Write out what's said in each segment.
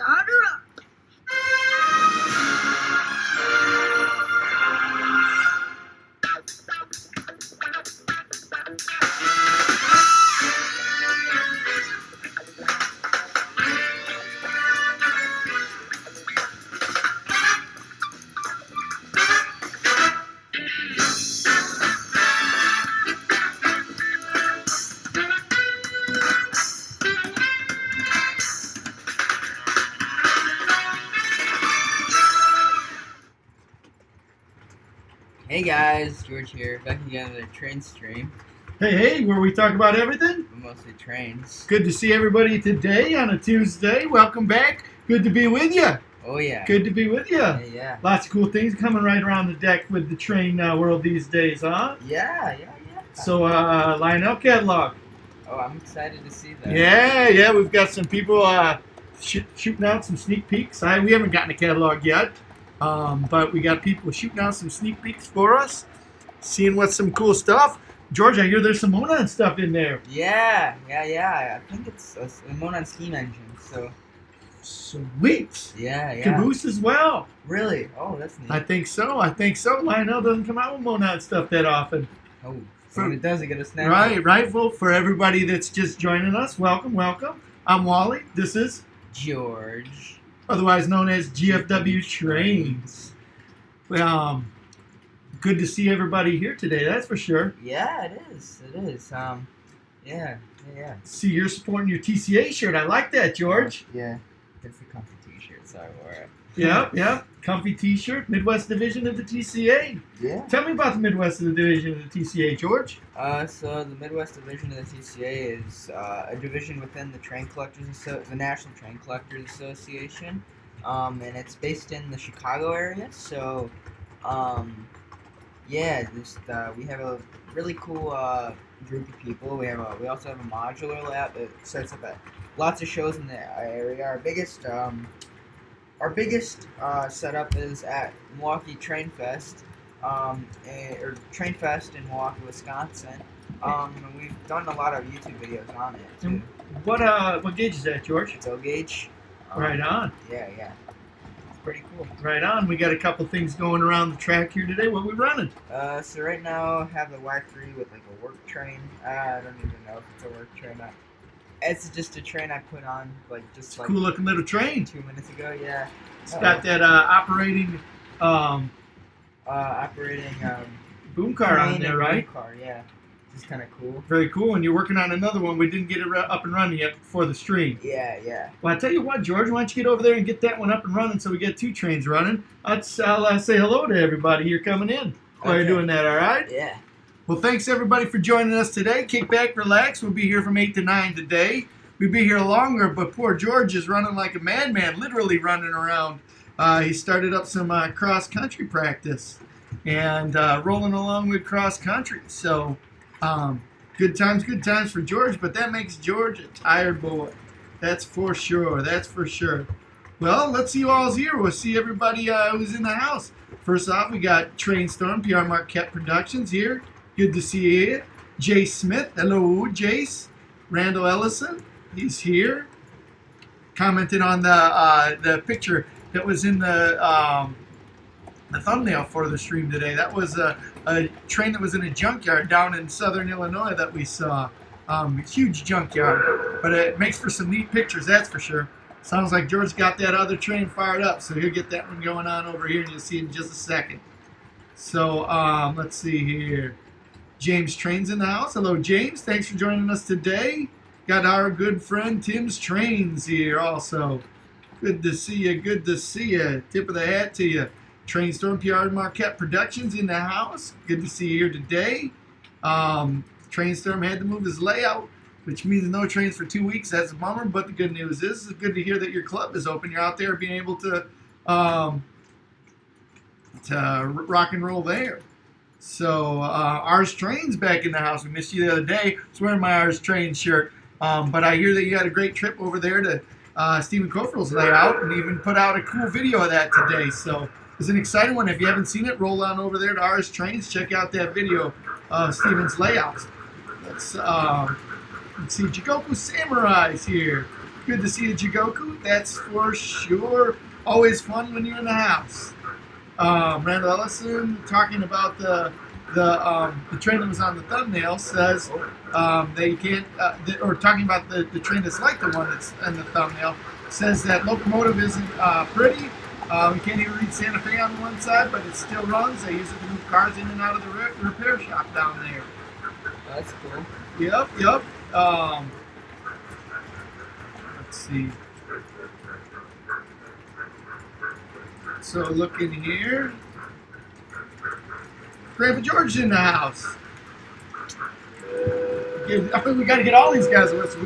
Start her up. Hey guys, George here, back again with a train stream, Hey, where we talk about everything. but mostly trains. Good to see everybody today on a Tuesday. Welcome back. Good to be with you. Oh yeah. Good to be with you. Yeah. Lots of cool things coming right around the deck with the train world these days, huh? Yeah. So, Lionel catalog. Oh, I'm excited to see that. Yeah, we've got some people shooting out some sneak peeks. We haven't gotten a catalog yet, but we got people shooting out some sneak peeks for us, seeing what's some cool stuff. George, I hear there's some Monon stuff in there. Yeah. I think it's a Monon steam engine, so. Sweet. Yeah. Caboose as well. Really? Oh, that's neat. I think so. Lionel doesn't come out with Monon stuff that often. Oh, so when it does, it get a snap. Right. Well, for everybody that's just joining us, welcome. I'm Wally. This is George. otherwise known as GFW Trains. Well, good to see everybody here today, that's for sure. Yeah, it is. Yeah. See, you're supporting your TCA shirt. I like that, George. Yeah. It's the comfy t-shirt, so I wore it. Yep. Comfy t-shirt, Midwest Division of the TCA. Yeah. Tell me about the Midwest Division of the TCA, George. So the Midwest Division of the TCA is a division within the the National Train Collectors Association, and it's based in the Chicago area. So, we have a really cool group of people. We also have a modular lab that sets up at lots of shows in the area. Our biggest setup is at Milwaukee Train Fest, or Train Fest in Milwaukee, Wisconsin. And we've done a lot of YouTube videos on it too. What gauge is that, George? It's O gauge. Right on. Yeah. It's pretty cool. Right on. We got a couple things going around the track here today. What are we running? So right now I have the Y3 with like a work train. I don't even know if it's a work train or not. It's just a train I put on Cool looking little train. 2 minutes ago. Yeah. It's got that operating boom car on there, right? Boom car, yeah. It's kind of cool. Very cool. And you're working on another one. We didn't get it up and running yet before the stream. Yeah. Well, I tell you what, George, why don't you get over there and get that one up and running so we get two trains running? I'll say hello to everybody here coming in while you're doing that, all right? Yeah. Well, thanks everybody for joining us today. Kick back, relax. We'll be here from 8 to 9 today. We'll be here longer, but poor George is running like a madman, literally running around. He started up some cross-country practice and rolling along with cross-country. So, good times for George, but that makes George a tired boy. That's for sure. Well, let's see who all's here. We'll see everybody who's in the house. First off, we got Train Storm, PR Marquette Productions here. Good to see you here. Jace Smith. Hello, Jace. Randall Ellison. He's here. Commented on the picture that was in the thumbnail for the stream today. That was a train that was in a junkyard down in southern Illinois that we saw. Huge junkyard. But it makes for some neat pictures, that's for sure. Sounds like George got that other train fired up, so he'll get that one going on over here, and you'll see it in just a second. So, let's see here. James Trains in the house. Hello, James. Thanks for joining us today. Got our good friend Tim's Trains here also. Good to see you. Tip of the hat to you. Train Storm PR Marquette Productions in the house. Good to see you here today. Train Storm had to move his layout, which means no trains for 2 weeks. That's a bummer, but the good news is it's good to hear that your club is open. You're out there being able to rock and roll there. So, Ours Trains back in the house. We missed you the other day. I was wearing my Ours Train shirt. But I hear that you had a great trip over there to Stephen Cofrell's layout and even put out a cool video of that today. So, it's an exciting one. If you haven't seen it, roll on over there to Ours Trains. Check out that video of Stephen's layouts. Let's see. Jikoku Samurai's here. Good to see you, Jigoku. That's for sure. Always fun when you're in the house. Randall Ellison talking about the train that was on the thumbnail says that you can't, or talking about the train that's like the one that's in the thumbnail, says that locomotive isn't pretty. You can't even read Santa Fe on one side, but it still runs. They use it to move cars in and out of the repair shop down there. That's cool. Yep. Let's see. So looking here, Grandpa George's in the house. I think we got to get all these guys with us.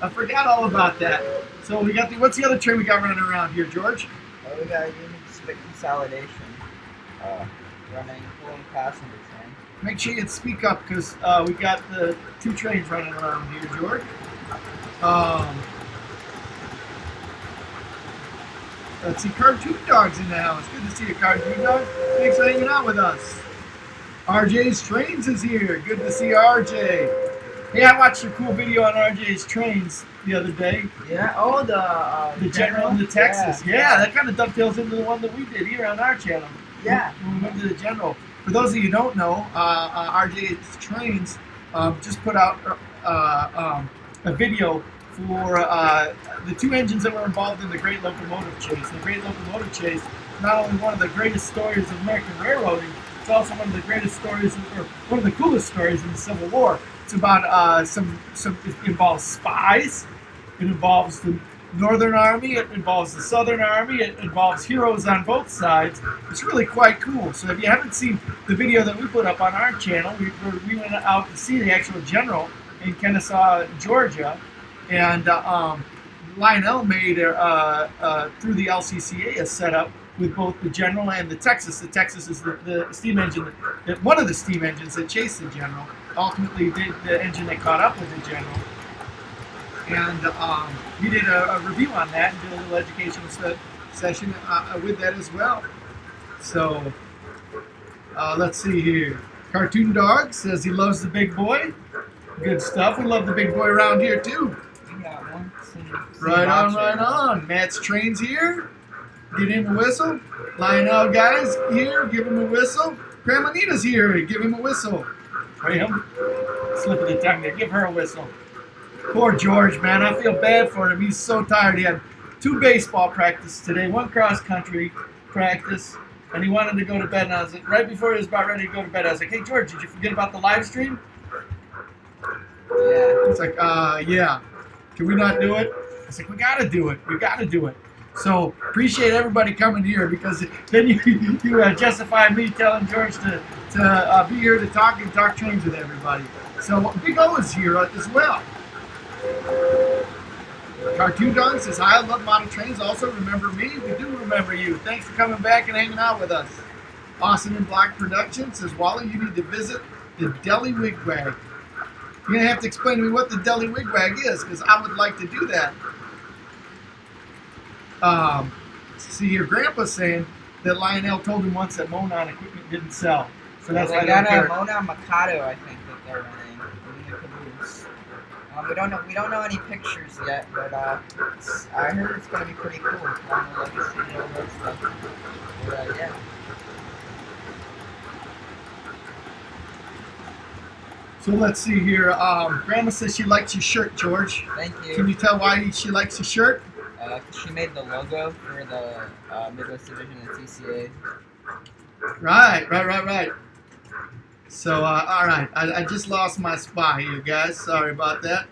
I forgot all about that. So we got what's the other train we got running around here, George? We got unit spit consolidation. Running pulling passenger train. Make sure you speak up because we got the 2 trains running around here, George. Let's see, Cartoon Dog's in the house. Good to see you, Cartoon Dog. Thanks for hanging out with us. RJ's Trains is here. Good to see RJ. Hey, I watched a cool video on RJ's Trains the other day. Yeah. Oh, the General in the Texas. Yeah, that kind of dovetails into the one that we did here on our channel. Yeah. When we went to the General. For those of you who don't know, RJ's Trains just put out a video for the 2 engines that were involved in the Great Locomotive Chase. The Great Locomotive Chase, not only one of the greatest stories of American railroading, it's also one of the greatest stories, or one of the coolest stories in the Civil War. It's about it involves spies, it involves the Northern Army, it involves the Southern Army, it involves heroes on both sides. It's really quite cool. So if you haven't seen the video that we put up on our channel, we went out to see the actual General in Kennesaw, Georgia, and Lionel made through the LCCA a setup with both the General and the Texas. The Texas is the steam engine, one of the steam engines that chased the General. Ultimately, the engine that caught up with the General. And we did a review on that and did a little educational session with that as well. So let's see here. Cartoon Dog says he loves the big boy. Good stuff. We love the big boy around here too. We got one. Right on. Matt's Trains here. Give him a whistle. Lionel guys here. Give him a whistle. Grandma Nita's here. Give him a whistle. Graham, slip of the tongue there. Give her a whistle. Poor George, man. I feel bad for him. He's so tired. He had 2 baseball practices today, 1 cross country practice, and he wanted to go to bed. And I was like, right before he was about ready to go to bed, I was like, hey, George, did you forget about the live stream? Yeah. He's like, yeah. Can we not do it? I was like, we got to do it. We got to do it. So appreciate everybody coming here because then you justify me telling George to be here to talk trains with everybody. So Big O is here as well. Cartoon Dog says, hi, I love model trains. Also remember me. We do remember you. Thanks for coming back and hanging out with us. Austin and Block Production says, Wally, you need to visit the Deli Wigwag. You're going to have to explain to me what the Deli Wigwag is because I would like to do that. See here, Grandpa's saying that Lionel told him once that Monon equipment didn't sell. So that's why they got a Monon Mikado, I think, that they're running in the caboose. We don't know any pictures yet, but I heard it's gonna be pretty cool. On the legacy and all that stuff. But yeah. So let's see here. Grandma says she likes your shirt, George. Thank you. Can you tell why she likes your shirt? She made the logo for the Midwest Division of the TCA. Right. So, all right. I just lost my spot here, guys. Sorry about that.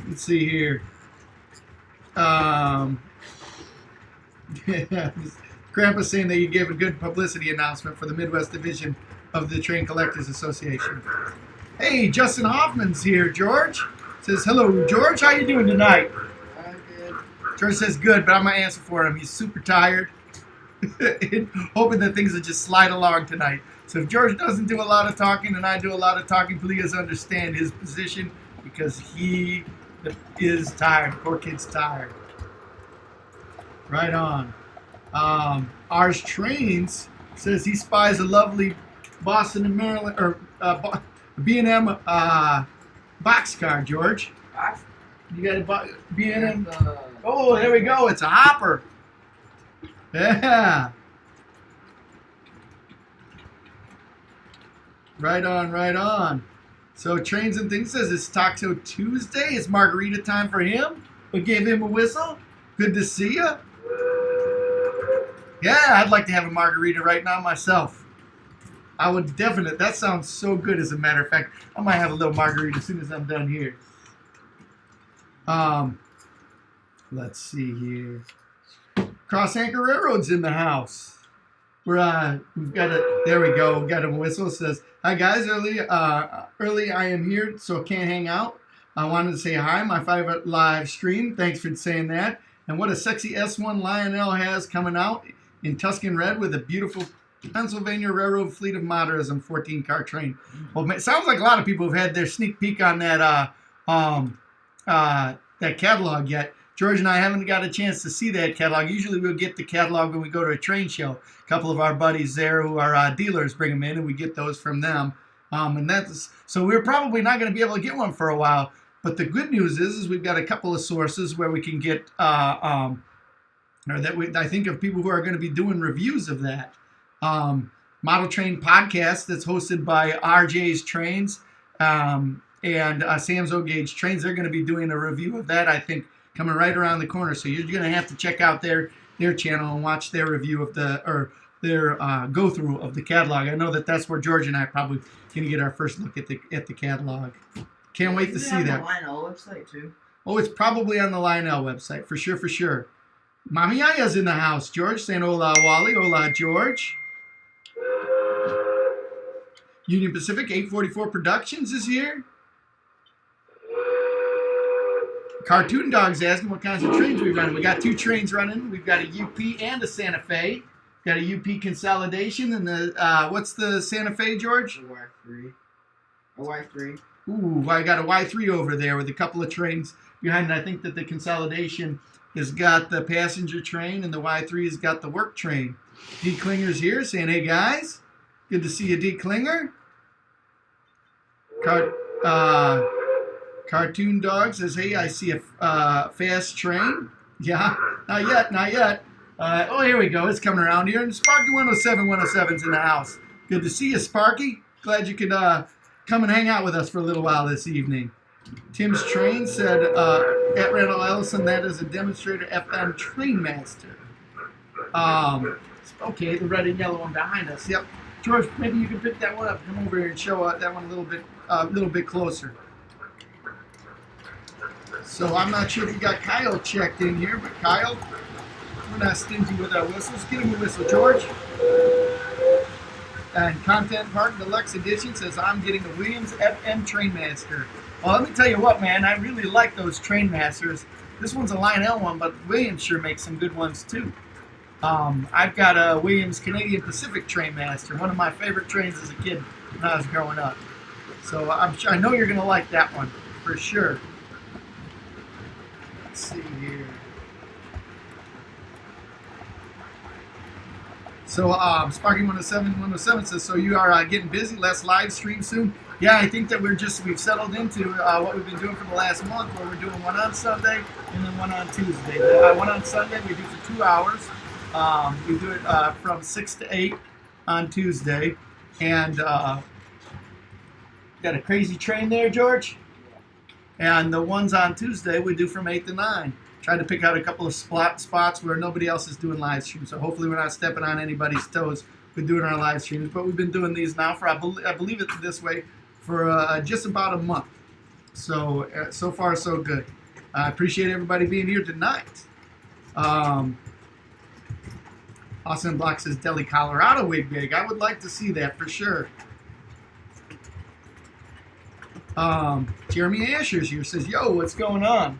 Let's see here. Grandpa's saying that you gave a good publicity announcement for the Midwest Division of the Train Collectors Association. Hey, Justin Hoffman's here, George. Says, hello, George. How you doing tonight? I'm good. George says good, but I'm going to answer for him. He's super tired. Hoping that things will just slide along tonight. So if George doesn't do a lot of talking and I do a lot of talking, please understand his position because he is tired. Poor kid's tired. Right on. Ours Trains says he spies a lovely Boston and Maryland, or B&M boxcar, George. You got to be in him. Oh, there we go. It's a hopper. Yeah. Right on, right on. So Trains and Things says it's Taco Tuesday. It's margarita time for him. We gave him a whistle. Good to see you. Yeah, I'd like to have a margarita right now myself. I would definitely. That sounds so good, as a matter of fact. I might have a little margarita as soon as I'm done here. Let's see here. Cross Anchor Railroad's in the house. We've got a. There we go. We got a whistle. It says, "Hi guys, early I am here, so can't hang out. I wanted to say hi, my favorite live stream. Thanks for saying that. And what a sexy S1 Lionel has coming out in Tuscan red with a beautiful Pennsylvania Railroad fleet of motorism 14-car train." Well, it sounds like a lot of people have had their sneak peek on that that catalog yet. George and I haven't got a chance to see that catalog. Usually we'll get the catalog when we go to a train show. A couple of our buddies there who are dealers bring them in, and we get those from them. And that's so we're probably not going to be able to get one for a while. But the good news is we've got a couple of sources where we can get, I think of people who are going to be doing reviews of that. Model Train Podcast that's hosted by RJ's Trains and Sam's O-Gauge Trains. They're going to be doing a review of that, I think, coming right around the corner. So you're going to have to check out their channel and watch their review of their go through of the catalog. I know that's where George and I are probably going to get our first look at the catalog. Can't wait to see that. On the Lionel website too. Oh, it's probably on the Lionel website for sure, for sure. Mami Yaya's in the house. George saying hola, Wally. Hola, George. Union Pacific 844 Productions is here. Cartoon Dog's asking what kinds of trains we run. We got 2 trains running. We've got a UP and a Santa Fe. Got a UP consolidation and the what's the Santa Fe, George? A Y3. A Y3. Ooh, I got a Y3 over there with a couple of trains behind it. I think that the consolidation has got the passenger train and the Y3 has got the work train. D. Klinger's here saying, hey guys, good to see you, D. Klinger. Cartoon Dog says, hey, I see a fast train. Yeah, not yet, not yet. Oh, here we go. It's coming around here. And Sparky 107's in the house. Good to see you, Sparky. Glad you could come and hang out with us for a little while this evening. Tim's Train said, at Randall Ellison, that is a demonstrator FM Train Master. Okay, the red and yellow one behind us. Yep. George, maybe you can pick that one up. Come over here and show that one a little bit closer. So I'm not sure if we got Kyle checked in here, but Kyle, we're not stingy with our whistles. Give him a whistle, George. And Content Park Deluxe Edition says, I'm getting a Williams FM Trainmaster. Well, let me tell you what, man, I really like those Trainmasters. This one's a Lionel one, but Williams sure makes some good ones too. I've got a Williams Canadian Pacific Trainmaster, one of my favorite trains as a kid when I was growing up. So I know you're going to like that one for sure. Let's see here. So Sparky 107 says, so you are getting busy, less live stream soon? Yeah, I think that we've settled into what we've been doing for the last month, where we're doing one on Sunday and then one on Tuesday. One on Sunday we do for 2 hours. We do it from 6 to 8 on Tuesday. And got a crazy train there, George? And the ones on Tuesday we do from 8 to 9. Try to pick out a couple of spots where nobody else is doing live streams. So hopefully we're not stepping on anybody's toes with doing our live streams. But we've been doing these now for, I believe it's this way, for just about a month. So, so far so good. I appreciate everybody being here tonight. Austin Block says, Delhi, Colorado wig big. I would like to see that for sure. Jeremy Asher's here, says, yo, what's going on?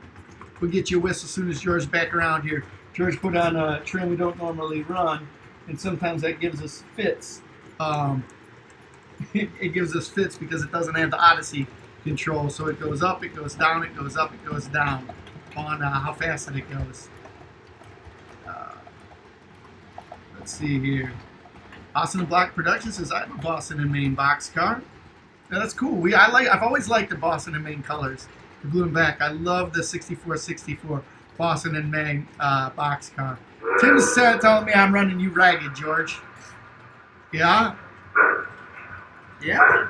We'll get you a whistle as soon as George's back around here. George put on a train we don't normally run, and sometimes that gives us fits. It gives us fits because it doesn't have the Odyssey control. So it goes up, it goes down, it goes up, it goes down on how fast it goes. Let's see here. Austin and Black Productions says, I have a Boston and Maine boxcar. Now, that's cool. I've always liked the Boston and Maine colors. the blue and black. I love the 6464 Boston and May boxcar. Tim's telling me I'm running you ragged, George. Yeah? Yeah.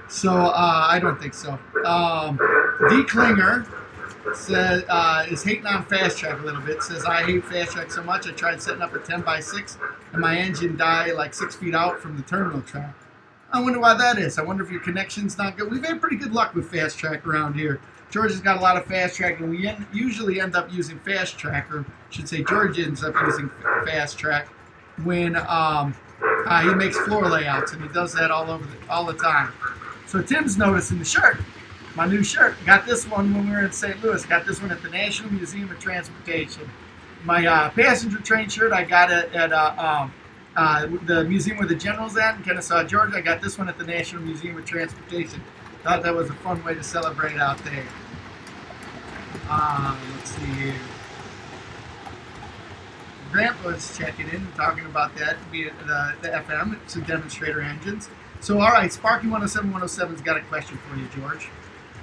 So, I don't think so. D. Klinger says, is hating on Fast Track a little bit. Says, I hate Fast Track so much, I tried setting up a 10x6 and my engine died like 6 feet out from the terminal track. I wonder why that is. I wonder if your connection's not good. We've had pretty good luck with Fast Track around here. George has got a lot of Fast Track, and we usually end up using Fast Track, or I should say George ends up using Fast Track when he makes floor layouts, and he does that all the time. So Tim's noticing the shirt, my new shirt. Got this one when we were in St. Louis. Got this one at the National Museum of Transportation. My passenger train shirt, I got it at the museum where the General's at in Kennesaw, Georgia. I got this one at the National Museum of Transportation. Thought that was a fun way to celebrate out there. Let's see here. Grandpa's checking in and talking about that via the FM, some demonstrator engines. So, all right, Sparky 107's got a question for you, George.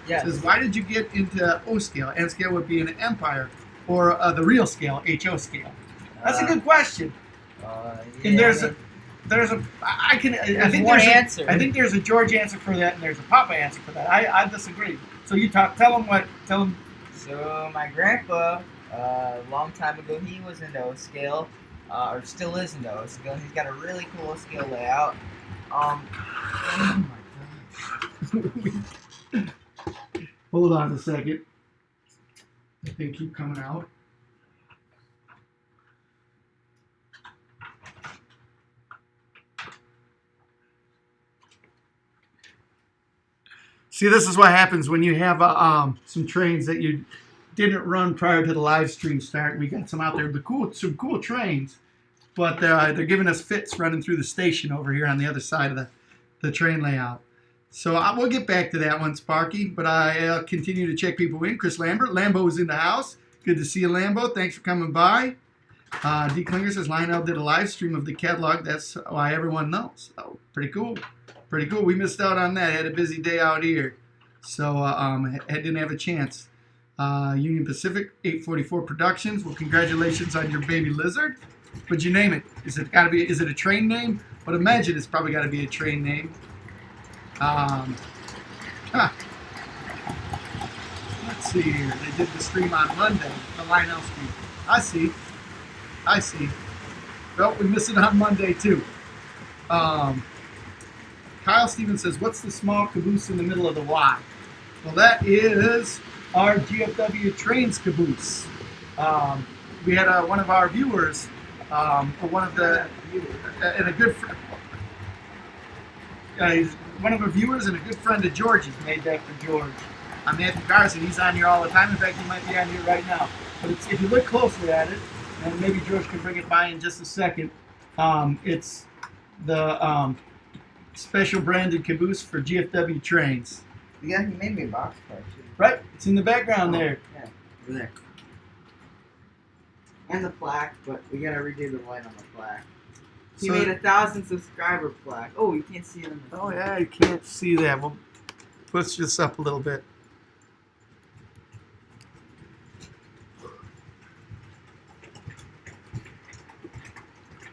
Yes. It says, why did you get into O scale? N scale would be an empire, or the real scale, HO scale. That's a good question. Yeah, and there's a I think there's a George answer for that, and there's a Papa answer for that. I disagree. So you tell him. So my grandpa, a long time ago, he was into O scale, or still is into O scale. He's got a really cool O scale layout. Oh my gosh. Hold on a second. They keep coming out. See, this is what happens when you have some trains that you didn't run prior to the live stream start. We got some out there, some cool trains, but they're giving us fits running through the station over here on the other side of the train layout. So we'll get back to that one, Sparky, but I'll continue to check people in. Chris Lambert, Lambo is in the house. Good to see you, Lambo. Thanks for coming by. D. Klinger says Lionel did a live stream of the catalog. That's why everyone knows. Oh, pretty cool. Pretty cool. We missed out on that. Had a busy day out here, so didn't have a chance. Union Pacific 844 Productions. Well, congratulations on your baby lizard. What'd you name it? Is it a train name? But imagine it's probably got to be a train name. Let's see here. They did the stream on Monday, the Lionel stream. I see. Well, we missed it on Monday too. Kyle Stevens says, what's the small caboose in the middle of the Y? Well, that is our GFW Trains caboose. We had one of our viewers, one of our viewers and a good friend of George's made that for George. I'm Matthew Carson. He's on here all the time. In fact, he might be on here right now. But if you look closely at it, and maybe George can bring it by in just a second, it's the special branded caboose for GFW trains. Yeah, he made me a box car too. Right, it's in the background there. Yeah, over there. And the plaque, but we gotta redo the light on the plaque. He made 1,000 subscriber plaque. Oh, you can't see it on the. Oh yeah, you can't see that. We'll push this up a little bit.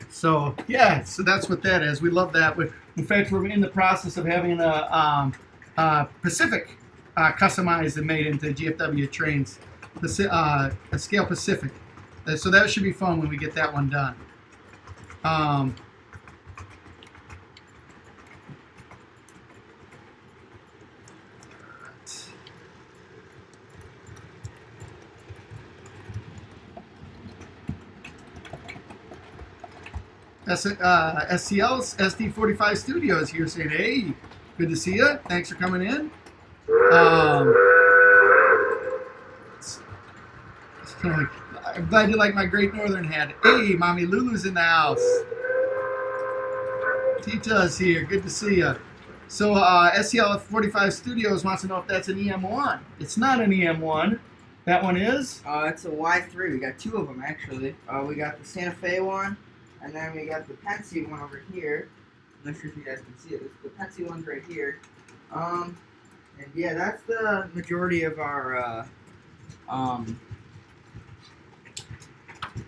So yeah, so that's what that is. We love that. In fact, we're in the process of having a Pacific customized and made into GFW trains, a scale Pacific. So that should be fun when we get that one done. SCL's SD45 Studios here saying, hey, good to see you. Thanks for coming in. It's kind of like, I'm glad you like my Great Northern hat. Hey, Mommy Lulu's in the house. Tita's here. Good to see you. So SCL45 Studios wants to know if that's an EM1. It's not an EM1. That one is? It's a Y3. We got two of them, actually. We got the Santa Fe one. And then we got the Pensy one over here. I'm not sure if you guys can see it. The Pensy one's right here. And yeah, that's the majority of our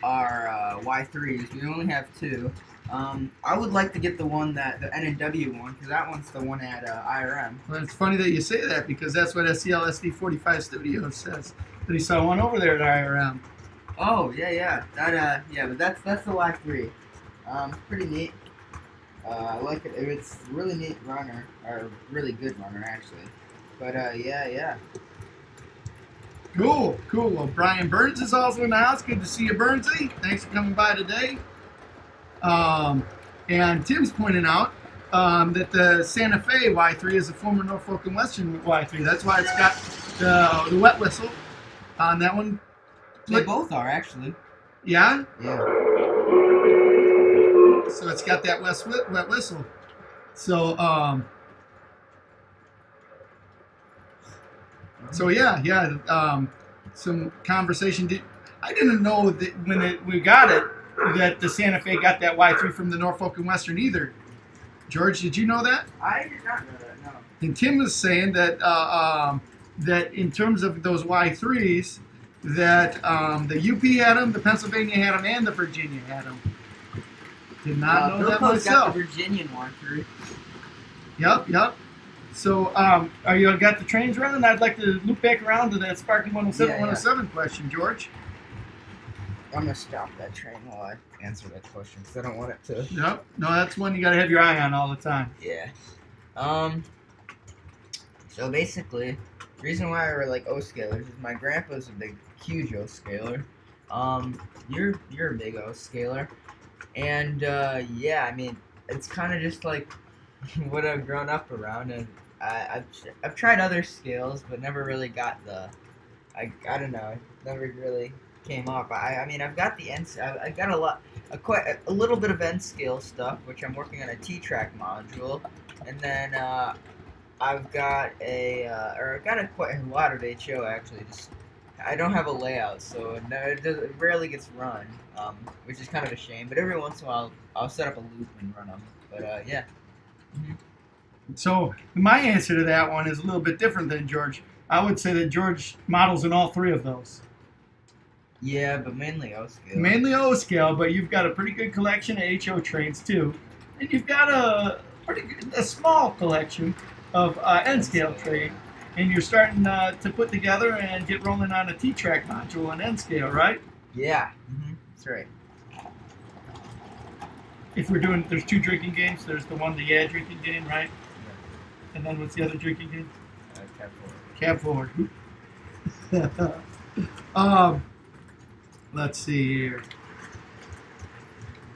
Y3s. We only have two. I would like to get the N&W one, because that one's the one at IRM. Well, it's funny that you say that, because that's what SCL 45 Studios says. That he saw one over there at IRM. Oh yeah. But that's the Y3. Pretty neat. I like it. It's a really neat runner, or really good runner actually. But yeah. Cool. Well, Brian Burns is also in the house. Good to see you, Burnsy. Thanks for coming by today. And Tim's pointing out that the Santa Fe Y3 is a former Norfolk and Western Y3. That's why it's got the wet whistle on that one. They both are actually. Yeah? Yeah. So it's got that wet whistle. So, some conversation. I didn't know that when we got it, that the Santa Fe got that Y3 from the Norfolk and Western either. George, did you know that? I did not know that, no. And Tim was saying that that in terms of those Y3s, that the UP had them, the Pennsylvania had them, and the Virginia had them. Did not know that Philpo's myself. got the Virginian Y3. Yep. So, are you got the trains running? I'd like to loop back around to that Sparky 107 question, George. I'm gonna stop that train while I answer that question, because I don't want it to. Yep. No, that's one you got to have your eye on all the time. Yeah. So basically, the reason why we're like O-scalers is my grandpa's a huge O-scaler. You're a big O-scaler, and yeah, I mean, it's kind of just like what I've grown up around, and I've tried other scales, but never really got I don't know, it never really came up. I mean, I've got the I've got a little bit of N scale stuff, which I'm working on a T-track module, and then I've got quite a lot of HO actually. Just I don't have a layout, so it rarely gets run, which is kind of a shame. But every once in a while, I'll set up a loop and run them. But yeah. Mm-hmm. So my answer to that one is a little bit different than George. I would say that George models in all three of those. Yeah, but mainly O-scale. Mainly O-scale, but you've got a pretty good collection of HO trains too, and you've got a small collection of N-scale train, and you're starting to put together and get rolling on a T-track module on N-scale, right? Yeah, that's right. If we're doing, there's two drinking games. There's the one, the Yeah drinking game, right? Yeah. And then what's the other drinking game? Cab forward. Let's see here.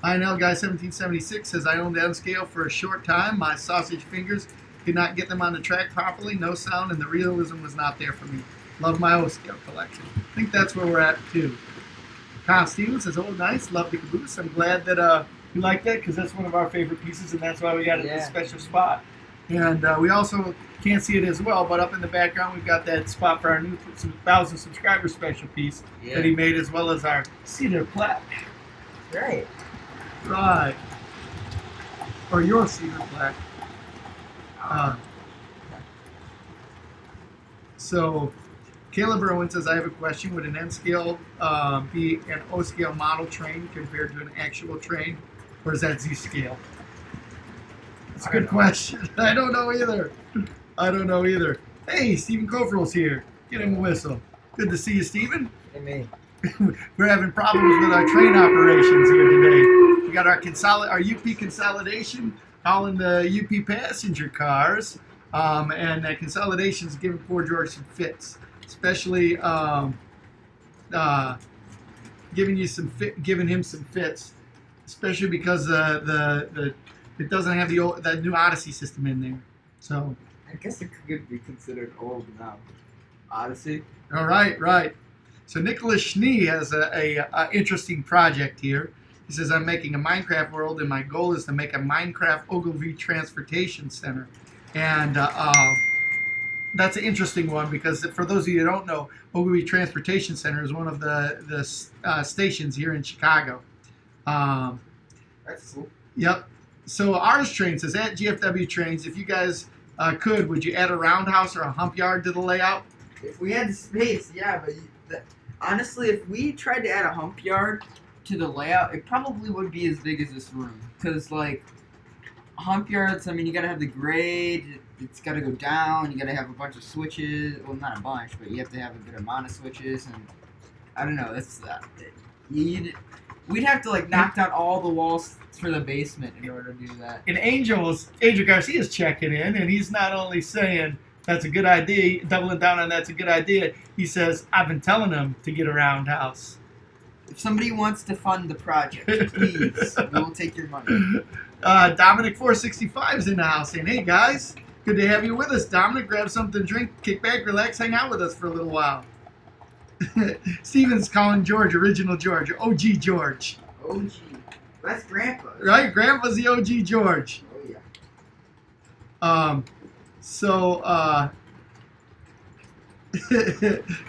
INL Guy 1776 says, I owned N-scale for a short time. My sausage fingers could not get them on the track properly. No sound, and the realism was not there for me. Love my O-scale collection. I think that's where we're at, too. Kyle Stevens says, oh, nice. Love the caboose. I'm glad that you like that, because that's one of our favorite pieces, and that's why we got it in this special spot. And we also can't see it as well, but up in the background we've got that spot for our new 1,000 subscriber special piece that he made, as well as our cedar plaque. Right. Right. Or your cedar plaque. So Caleb Irwin says, I have a question. Would an N-scale be an O-scale model train compared to an actual train, or is that Z-scale? That's a good question. I don't know either. Hey, Stephen Cofrell's here. Get him a whistle. Good to see you, Stephen. Hey, me. We're having problems with our train operations here today. We got our UP consolidation hauling the UP passenger cars, and that consolidation is giving poor George some fits, especially giving him some fits, especially because it doesn't have that new Odyssey system in there. So I guess it could be considered old now. Odyssey. All right. So Nicholas Schnee has a interesting project here. He says, I'm making a Minecraft world, and my goal is to make a Minecraft Ogilvy Transportation Center. And that's an interesting one, because for those of you who don't know, Ogilvy Transportation Center is one of the stations here in Chicago. That's cool. Yep. So Ours Train says, at GFW Trains, if you guys would you add a roundhouse or a hump yard to the layout? If we had the space, yeah, but honestly, if we tried to add a hump yard to the layout, it probably would be as big as this room. Because, like, hump yards, I mean, you gotta have the grade, it's gotta go down, you gotta have a bunch of switches. Well, not a bunch, but you have to have a good amount of switches, and I don't know, we'd have to, like, knock down all the walls for the basement in order to do that. And Angel Garcia's checking in, and he's not only saying that's a good idea, doubling down on that's a good idea, he says, I've been telling him to get a roundhouse. If somebody wants to fund the project, please, we will take your money. Dominic465's in the house saying, hey guys, good to have you with us. Dominic, grab something to drink, kick back, relax, hang out with us for a little while. Steven's calling George Original George, OG George. OG. That's Grandpa. Right? Grandpa's the OG George. Oh, yeah.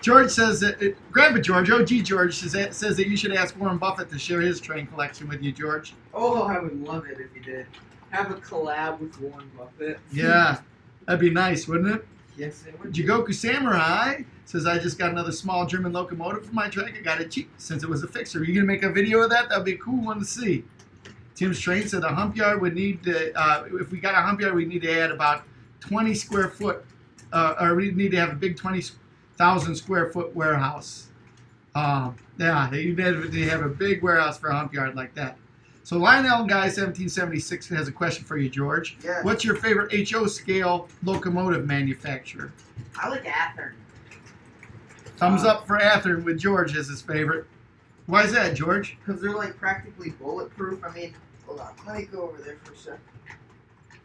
George says that Grandpa George, OG George, says that you should ask Warren Buffett to share his train collection with you, George. Oh, I would love it if he did. Have a collab with Warren Buffett. Yeah, that'd be nice, wouldn't it? Yes, it would. Jigoku Samurai says, I just got another small German locomotive for my track. I got it cheap since it was a fixer. Are you going to make a video of that? That'd be a cool one to see. Tim's Train said a hump yard would need to, if we got a hump yard, we need to add about 20 square foot, or we need to have a big 20,000 square foot warehouse. Yeah, they have a big warehouse for a hump yard like that. So Lionel Guy 1776 has a question for you, George. Yes. What's your favorite HO scale locomotive manufacturer? I like Athearn. Thumbs up for Athearn with George as his favorite. Why is that, George? Because they're like practically bulletproof. I mean, hold on, let me go over there for a second.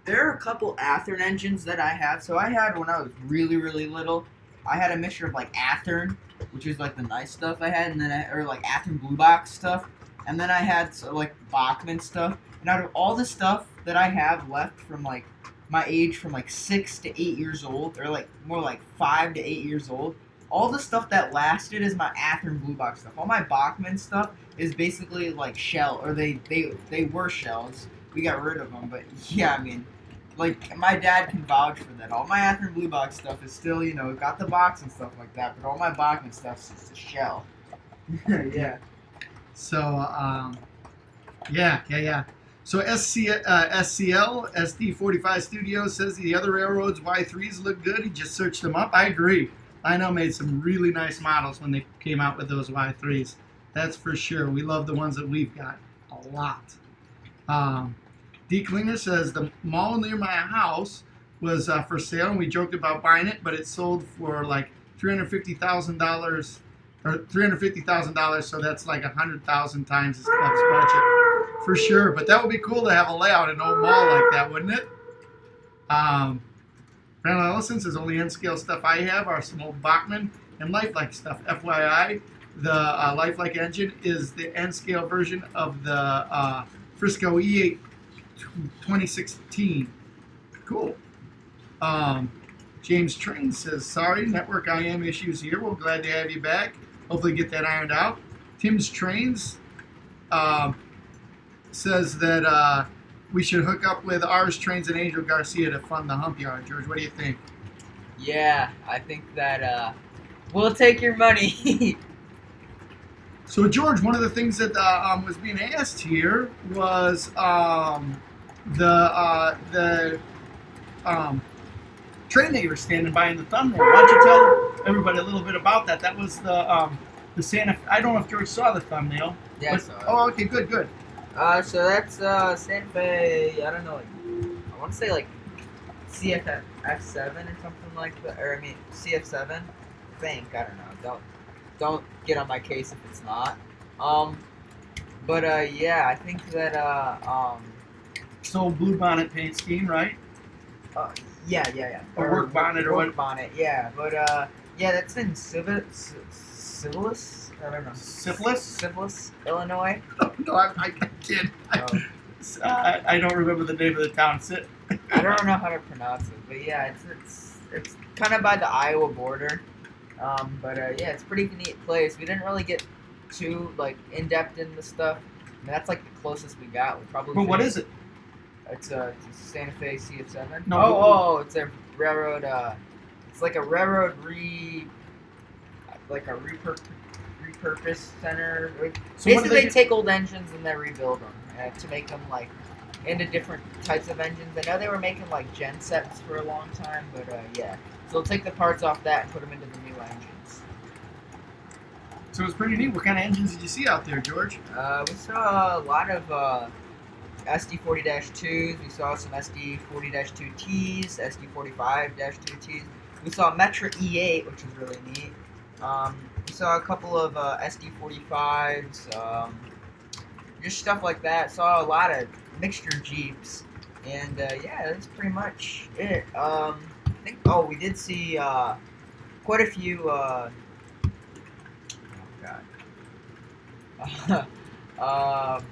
There are a couple Athearn engines that I have. So I had when I was really, really little, I had a mixture of like Athearn, which is like the nice stuff I had, and then or like Athearn Blue Box stuff. And then I had like Bachmann stuff. And out of all the stuff that I have left from like my age from like 6 to 8 years old, or like more like 5 to 8 years old, all the stuff that lasted is my Athearn Blue Box stuff. All my Bachmann stuff is basically like shell, or they were shells. We got rid of them, but yeah, I mean, like my dad can vouch for that. All my Athearn Blue Box stuff is still, you know, got the box and stuff like that, but all my Bachmann stuff is just a shell. Yeah. So, yeah. So SCL SD45 Studios says the other railroads Y3s look good. He just searched them up. I agree. Lionel made some really nice models when they came out with those Y3s. That's for sure. We love the ones that we've got a lot. D. Klinger says the mall near my house was for sale, and we joked about buying it, but it sold for like $350,000. Or $350,000, so that's like 100,000 times his club's budget, for sure. But that would be cool to have a layout in an old mall like that, wouldn't it? Brandon Ellison says only N-scale stuff I have are some old Bachmann and Lifelike stuff. FYI, the Lifelike engine is the N-scale version of the Frisco E8 2016. Cool. James Train says, sorry, network IM issues here. We're glad to have you back. Hopefully get that ironed out. Tim's Trains says that we should hook up with ours Trains and Angel Garcia to fund the hump yard. George, what do you think? Yeah, I think that we'll take your money. So, George, one of the things that was being asked here was the train that you were standing by in the thumbnail. Why don't you tell everybody a little bit about that? That was the Santa. I don't know if George saw the thumbnail. Yeah, I saw it. Oh, okay, good. So that's Santa Fe. I don't know. Like, I want to say like CFF F7 or something like that, or I mean CF7. I think, I don't know. Don't get on my case if it's not. But yeah, I think that So blue bonnet paint scheme, right? Yeah. Or work bonnet or what? Work bonnet, yeah. But yeah, that's in Civilis. I don't know. Syphilis, Illinois. No, I kid. I don't remember the name of the town. I don't know how to pronounce it, but yeah, it's kind of by the Iowa border. But yeah, it's a pretty neat place. We didn't really get too like in depth in the stuff. I mean, that's like the closest we got. We probably. But what is it? It's a Santa Fe CF7. No, It's a railroad. It's like a railroad repurpose center. So what do Basically, they they take old engines and they rebuild them to make them like into different types of engines. I know they were making like gen sets for a long time, but yeah. So they'll take the parts off that and put them into the new engines. So it's pretty neat. What kind of engines did you see out there, George? We saw a lot of SD40-2s. We saw some SD40-2Ts, SD45-2Ts. We saw a Metra E8, which is really neat. We saw a couple of SD45s, just stuff like that. Saw a lot of mixture Jeeps, and yeah, that's pretty much it. I think. Oh, we did see quite a few. Oh God.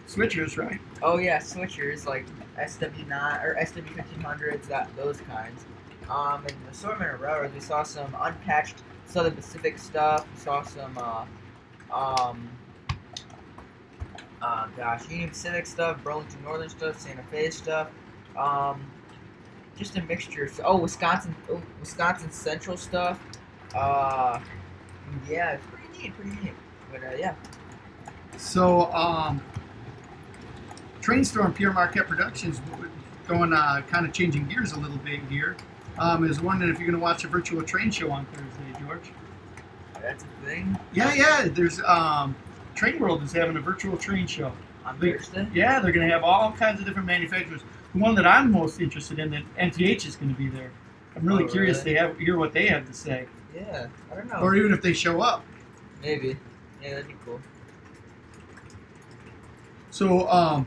Switchers, right? Oh yeah, switchers like SW9 or SW1500s, those kinds. And the assortment of railroads, we saw some unpatched Southern Pacific stuff. We saw some Union Pacific stuff, Burlington Northern stuff, Santa Fe stuff. Just a mixture. Wisconsin Central stuff. Yeah, it's pretty neat. But yeah. So, Trainstorm PR Marquette Productions going kind of changing gears a little bit here. Is wondering if you're going to watch a virtual train show on Thursday, George. That's a thing. Yeah. There's Train World is having a virtual train show On Thursday. Yeah, they're going to have all kinds of different manufacturers. The one that I'm most interested in, that NTH is going to be there. I'm really curious to hear what they have to say. Yeah, I don't know. Or even if they show up. Maybe. Yeah, that'd be cool. So,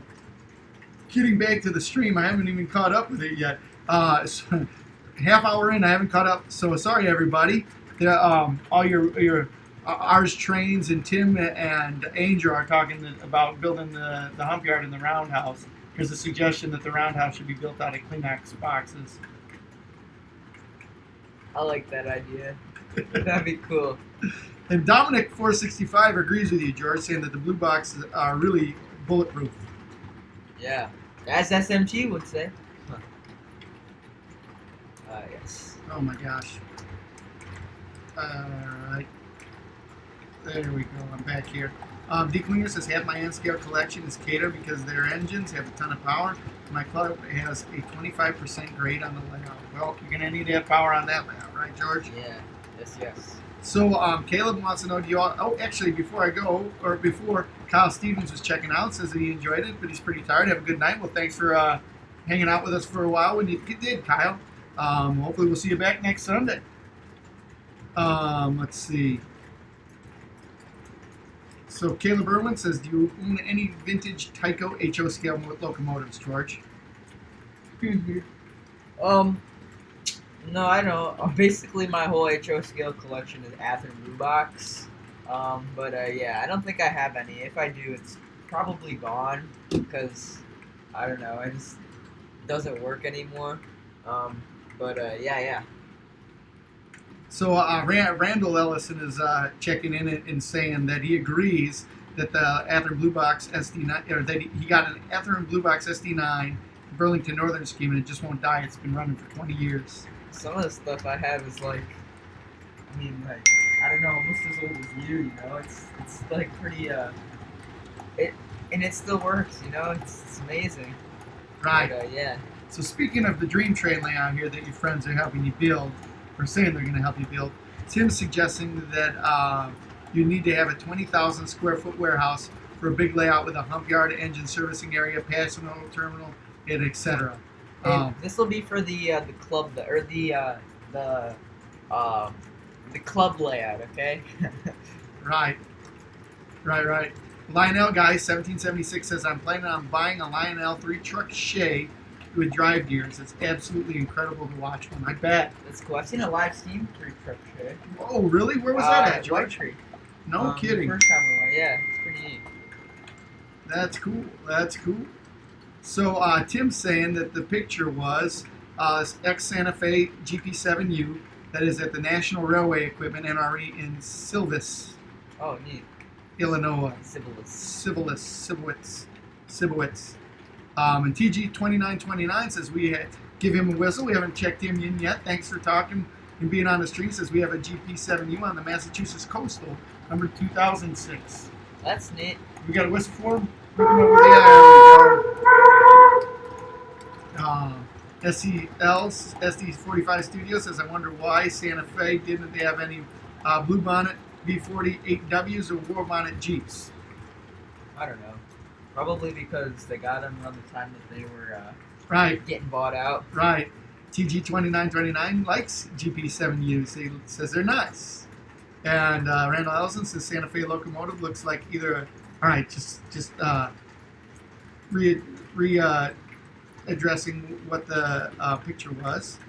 getting back to the stream, I haven't even caught up with it yet. So, half hour in, I haven't caught up. So sorry, everybody. All your ours trains and Tim and Angel are talking about building the hump yard in the roundhouse. There's a suggestion that the roundhouse should be built out of Kleenex boxes. I like that idea. That'd be cool. And Dominic 465 agrees with you, George, saying that the blue boxes are really bulletproof. Yeah, as SMT would say. Huh. Yes. Oh my gosh. Alright. There we go. I'm back here. D-Cleaner says, half my N-scale collection is Cater because their engines have a ton of power. My club has a 25% grade on the layout. Well, you're going to need to have power on that layout, right, George? Yeah. Yes. So, Caleb wants to know, do you all... Oh, actually, before I go, or before Kyle Stevens was checking out, says that he enjoyed it, but he's pretty tired. Have a good night. Well, thanks for hanging out with us for a while when you did, Kyle. Hopefully we'll see you back next Sunday. Let's see. So Caleb Irwin says, do you own any vintage Tyco HO scale locomotives, George? No, I don't. Basically, my whole HO scale collection is Atherton Blue Box. But yeah, I don't think I have any. If I do, it's probably gone because I don't know. It just doesn't work anymore. But yeah. So Randall Ellison is checking in and saying that he agrees that the Atherton Blue Box SD9, or that he got an Atherton Blue Box SD9 Burlington Northern scheme and it just won't die. It's been running for 20 years. Some of the stuff I have is like, I mean, like, I don't know, almost as old as you know. It's like pretty and it still works, you know. It's amazing. Right. But, yeah. So speaking of the dream train layout here that your friends are helping you build, or saying they're going to help you build, Tim's suggesting that you need to have a 20,000 square foot warehouse for a big layout with a hump yard, engine servicing area, passenger terminal, and etc. This will be for the club or the club layout, okay? Right. Lionel guy 1776 says, I'm planning on buying a Lionel 3 truck Shay with drive gears. It's absolutely incredible to watch one. I bet. That's cool. I've seen a Livestream 3 truck Shay. Oh, really? Where was that at, White George? Tree. No kidding. The first time we went, yeah, it's pretty neat. That's cool. So Tim's saying that the picture was ex-Santa Fe GP7U that is at the National Railway Equipment NRE in Silvis, Oh, neat. Illinois. Civilist. Sibowitz. And TG2929 says give him a whistle. We haven't checked him in yet. Thanks for talking and being on the stream. Says we have a GP7U on the Massachusetts Coastal, number 2006. That's neat. We got a whistle for him. Look him over there. SCL SD45 Studio says, I wonder why Santa Fe didn't they have any Blue Bonnet B48Ws or War Bonnet Jeeps? I don't know. Probably because they got them around the time that they were right getting bought out. Right. TG2929 likes GP7Us. He says they're nice. And Randall Ellison says Santa Fe locomotive looks like either. All right, just addressing what the picture was.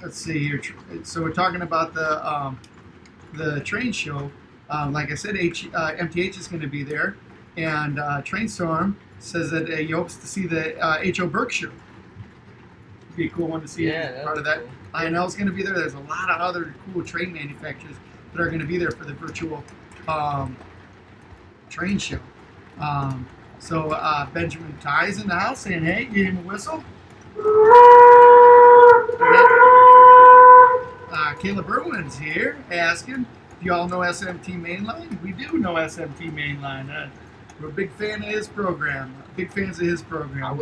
Let's see here. So we're talking about the train show. Like I said, MTH is going to be there, and Trainstorm says that he hopes to see the H.O. Burke show. Be a cool one to see. Yeah, part of that. Cool. INL is going to be there. There's a lot of other cool train manufacturers that are going to be there for the virtual train show. So Benjamin Ty's in the house saying, hey, give him a whistle. Caleb Irwin's here asking, do you all know SMT Mainline? We do know SMT Mainline. We're a big fan of his program. Big fans of his program. I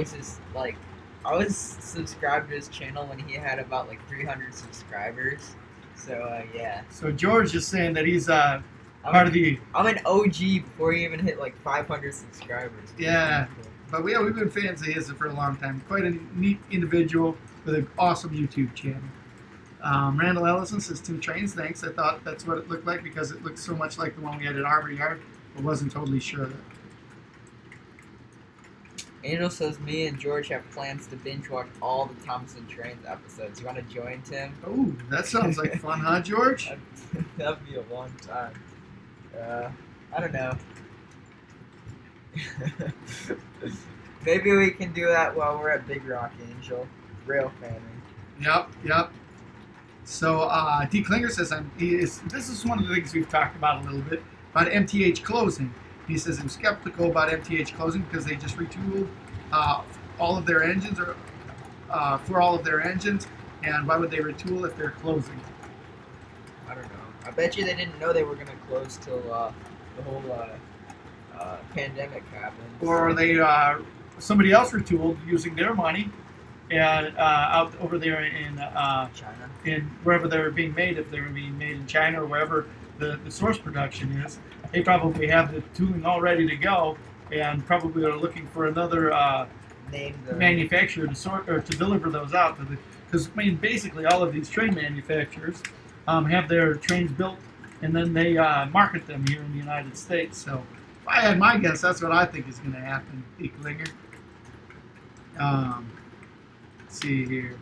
was subscribed to his channel when he had about 300 subscribers. So yeah. So George is saying that he's part of the. I'm an OG before he even hit 500 subscribers. Yeah, but we've been fans of his for a long time. Quite a neat individual with an awesome YouTube channel. Randall Ellison says Tim Trains. Thanks. I thought that's what it looked like because it looked so much like the one we had at Arbor Yard. I wasn't totally sure. Angel says me and George have plans to binge watch all the Thompson Trains episodes. You want to join, Tim? Oh, that sounds like fun, huh, George? That'd be a long time. I don't know. Maybe we can do that while we're at Big Rock, Angel. Rail fanning. Yep. So D. Klinger says this is one of the things we've talked about a little bit about MTH closing. He says I'm skeptical about MTH closing because they just retooled all of their engines for all of their engines, and why would they retool if they're closing? I don't know. I bet you they didn't know they were going to close till the whole pandemic happened. Or they somebody else retooled using their money and out over there in China, in wherever they were being made, if they were being made in China or wherever the source production is. They probably have the tooling all ready to go, and probably are looking for another manufacturer to sort or to deliver those out. Because basically all of these train manufacturers have their trains built, and then they market them here in the United States. So if I had my guess, that's what I think is going to happen. Klinger. Let's see here.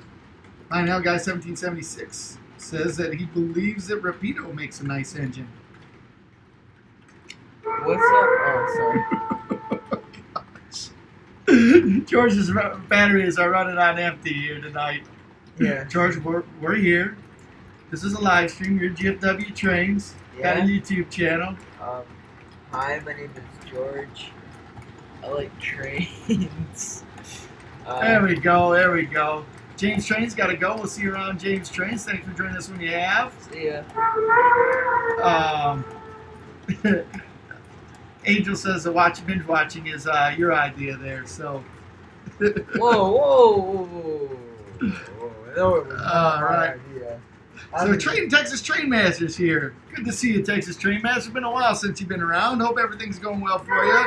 Lionel Guy 1776 says that he believes that Rapido makes a nice engine. What's up? Oh, sorry. George's batteries are running on empty here tonight. Yeah. George, we're here. This is a live stream. You're GFW Trains. Yeah. Got a YouTube channel. Hi, my name is George. I like trains. There we go. James Trains got to go. We'll see you around James Trains. Thanks for joining us when you have. See ya. Angel says binge watching is your idea there. So. Whoa. No, it was not my right. idea. So Texas Train Masters here. Good to see you, Texas Train Master. It's been a while since you've been around. Hope everything's going well for you.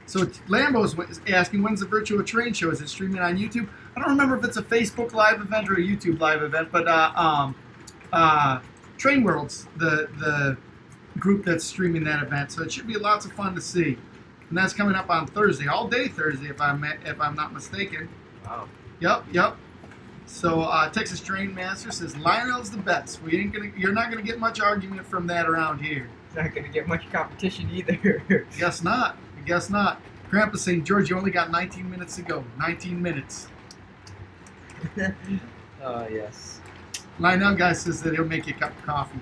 So Lambo's asking, when's the virtual train show? Is it streaming on YouTube? I don't remember if it's a Facebook live event or a YouTube live event, but Train World's the group that's streaming that event, so it should be lots of fun to see. And that's coming up on Thursday, all day Thursday, if I'm not mistaken. Wow. Yep. So Texas Train Master says Lionel's the best. You're not gonna get much argument from that around here. Not gonna get much competition either. Guess not. Grandpa's saying, George, you only got 19 minutes to go. 19 minutes. Oh yes. Lionel guy says that he'll make you a cup of coffee.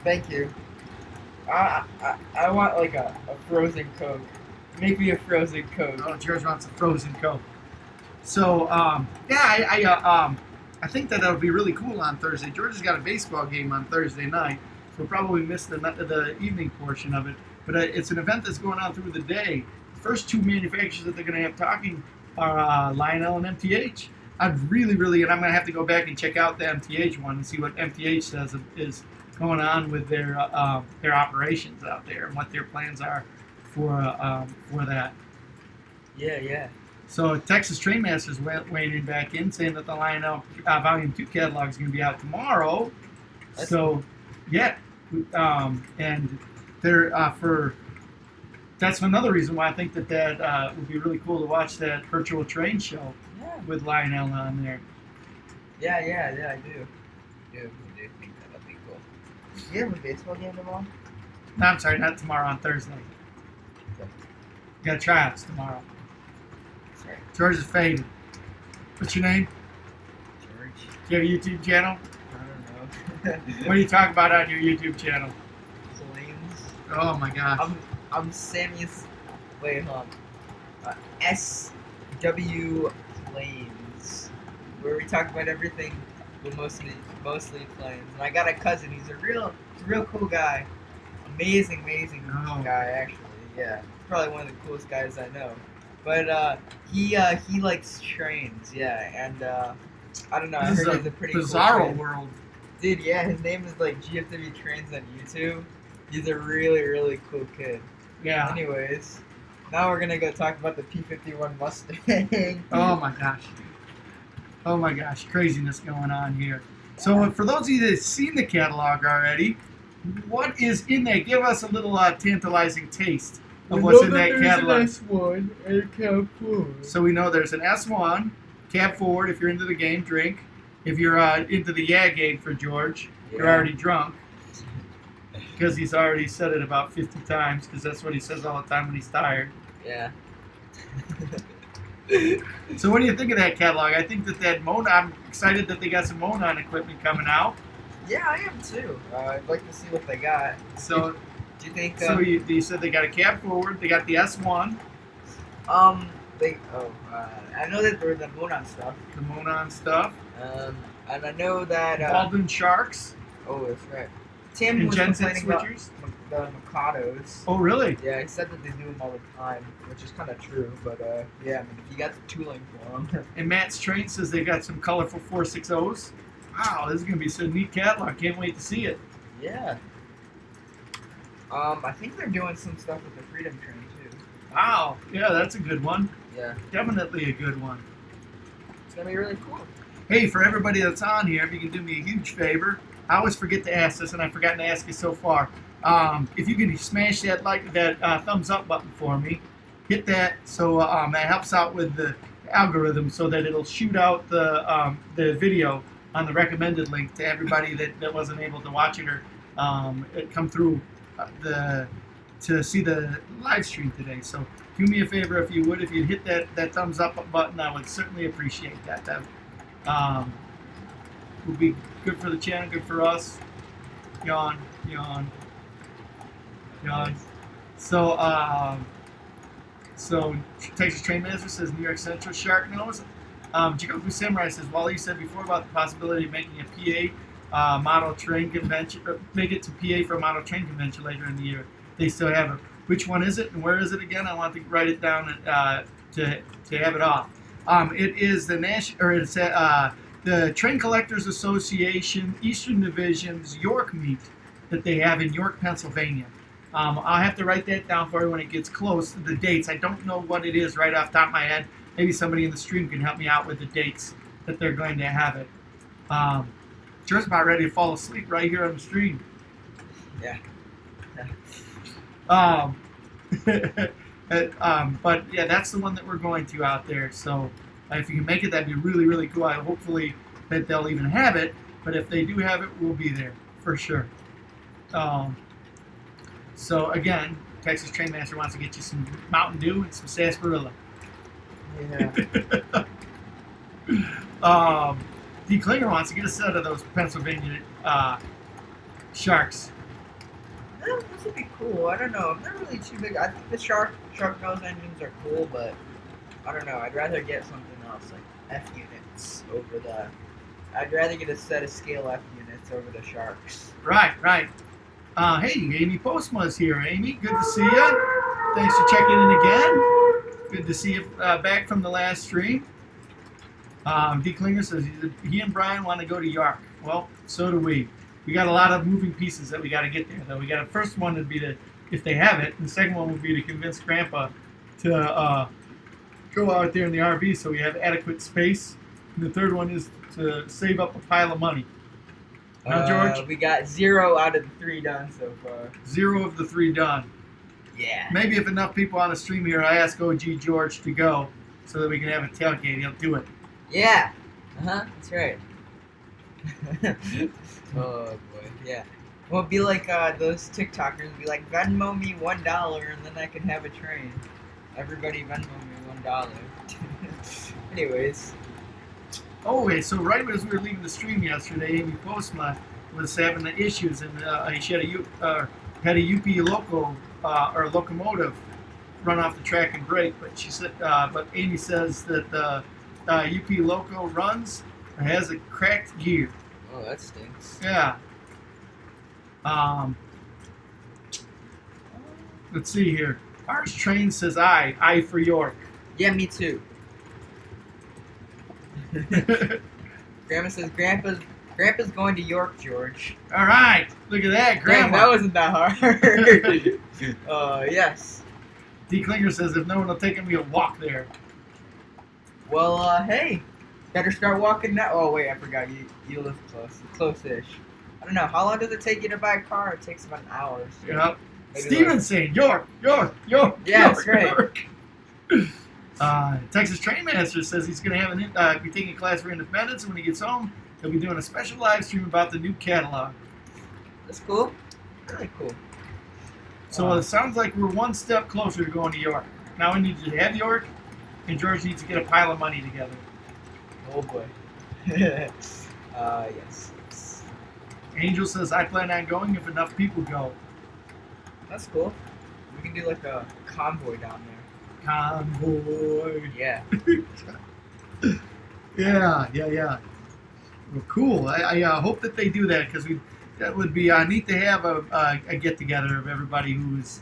Thank you. I want like a frozen Coke. Make me a frozen Coke. Oh, George wants a frozen Coke. So, yeah, I think that will be really cool on Thursday. George has got a baseball game on Thursday night, so we'll probably miss the evening portion of it. But it's an event that's going on through the day. The first two manufacturers that they're going to have talking are Lionel and MTH. I'd really, and I'm going to have to go back and check out the MTH one and see what MTH says is going on with their operations out there and what their plans are for that. Yeah. So Texas Trainmasters weighing back in, saying that the Lionel Volume 2 catalog is going to be out tomorrow. That's So, yeah, and they're that's another reason why I think that would be really cool to watch that virtual train show with Lionel on there. Yeah, I do. I do think that'll be cool. You have a baseball game tomorrow? No, I'm sorry, not tomorrow, on Thursday. Okay. Got tryouts tomorrow. Sorry. George is faded. What's your name? George? Do you have a YouTube channel? I don't know. What do you talk about on your YouTube channel? Planes. Oh my gosh. I'm Sammy's. Wait, hold on. SW Planes, where we talk about everything, but mostly planes. And I got a cousin. He's a real cool guy. Amazing Oh. guy, actually. Yeah, probably one of the coolest guys I know. But he likes trains. Yeah, and I don't know. I This heard is he's a pretty bizarro cool kid. world. Dude, yeah, his name is like GFW Trains on YouTube. He's a really cool kid. Yeah. Anyways, now we're gonna go talk about the P-51 Mustang. Oh my gosh. Oh my gosh. Craziness going on here. So for those of you that have seen the catalog already, what is in there? Give us a little tantalizing taste of what's in that catalog. There's an S1 and a cab forward. So we know there's an S1, cab forward if you're into the game, drink. If you're into the game for George, you're Yeah. already drunk. Because he's already said it about 50 times, because that's what he says all the time when he's tired. Yeah. So what do you think of that catalog? I think that Monon, I'm excited that they got some Monon equipment coming out. Yeah, I am too. I'd like to see what they got. So, Do you think? you said they got a cab forward, they got the S1, I know that there's the Monon stuff. the Monon stuff, And I know that. Baldwin Sharks, Oh, that's right. Tim and was Jensen complaining about Switchers. the Mikados. Oh, really? Yeah, he said that they do them all the time, which is kind of true. But yeah, I mean, if you got the tooling for them. And Matt's Train says they got some colorful 460s. Wow, this is going to be some neat catalog. Can't wait to see it. Yeah. I think they're doing some stuff with the Freedom Train too. Wow, yeah, that's a good one. Yeah, Definitely a good one. it's gonna be really cool. Hey, for everybody that's on here, if you can do me a huge favor, I always forget to ask this, and I've forgotten to ask it so far. If you can smash that thumbs up button for me, hit that so that helps out with the algorithm so that it'll shoot out the video on the recommended link to everybody that wasn't able to watch it or it come through to see the live stream today. So do me a favor if you would. If you'd hit that thumbs up button, I would certainly appreciate that. That would be good for the channel, good for us. Yawn. So Texas Trainmaster says New York Central Shark Nose. Jikoku Samurai says, Wally, you said before about the possibility of making a PA model train convention, or make it to PA for a model train convention later in the year. They still have it. Which one is it and where is it again? I want to write it down to have it off. It is the Train Collectors Association Eastern Division's York meet that they have in York, Pennsylvania. I'll have to write that down for you when it gets close to the dates. I don't know what it is right off the top of my head. Maybe somebody in the stream can help me out with the dates that they're going to have it. Just about ready to fall asleep right here on the stream. Yeah. But yeah, that's the one that we're going to out there. So if you can make it, that'd be really cool. Hopefully that they'll even have it. But if they do have it, we'll be there for sure. So again, Texas Trainmaster wants to get you some Mountain Dew and some sarsaparilla. Yeah. D. Klinger wants to get a set of those Pennsylvania sharks. Yeah, this would be cool. I don't know. I'm not really too big. I think the shark nose engines are cool, but I don't know. I'd rather get something else like F units over the. I'd rather get a set of scale F units over the sharks. Right. Hey, Amy Postma's here. Amy, good to see you. Thanks for checking in again. Good to see you back from the last stream. D. Klinger says he and Brian want to go to York. Well, so do we. We got a lot of moving pieces that we got to get there. Though we got the first one would be to, if they have it, and the second one would be to convince Grandpa to go out there in the RV so we have adequate space. And the third one is to save up a pile of money. Now, George, we got 0 out of the 3 done so far. 0 of the 3 done. Yeah. Maybe if enough people on the stream here, I ask OG George to go so that we can have a tailgate. He'll do it. Yeah. That's right. Oh boy. Yeah. Well, it'd be like those TikTokers. Be like, Venmo me $1, and then I can have a train. Everybody Venmo me $1. Anyways. Oh, wait, so right as we were leaving the stream yesterday, Amy Postma was having the issues, and she had a UP loco or locomotive run off the track and break. But she said, but Amy says that the UP loco runs and has a cracked gear. Oh, that stinks. Yeah. Let's see here. Ours train says I for York. Yeah, me too. Grandma says Grandpa's going to York, George. All right, look at that, Grandma. Dang, that wasn't that hard. Yes. D. Klinger says if no one will take him, he'll walk there. Well, hey, better start walking now. Oh wait, I forgot you live close-ish. I don't know. How long does it take you to buy a car? It takes about an hour. So Yep. Steven's saying York. Yeah, York, that's right. York. Texas Trainmaster says he's going to be taking a class for independence, and when he gets home, he'll be doing a special live stream about the new catalog. That's cool. Really cool. So it sounds like we're one step closer to going to York. Now we need to have York, and George needs to get a pile of money together. Oh boy. Yes. Angel says I plan on going if enough people go. That's cool. We can do like a convoy down there. Convoy. Yeah. Yeah. Well, cool. I hope that they do that because that would be neat to have a get together of everybody who's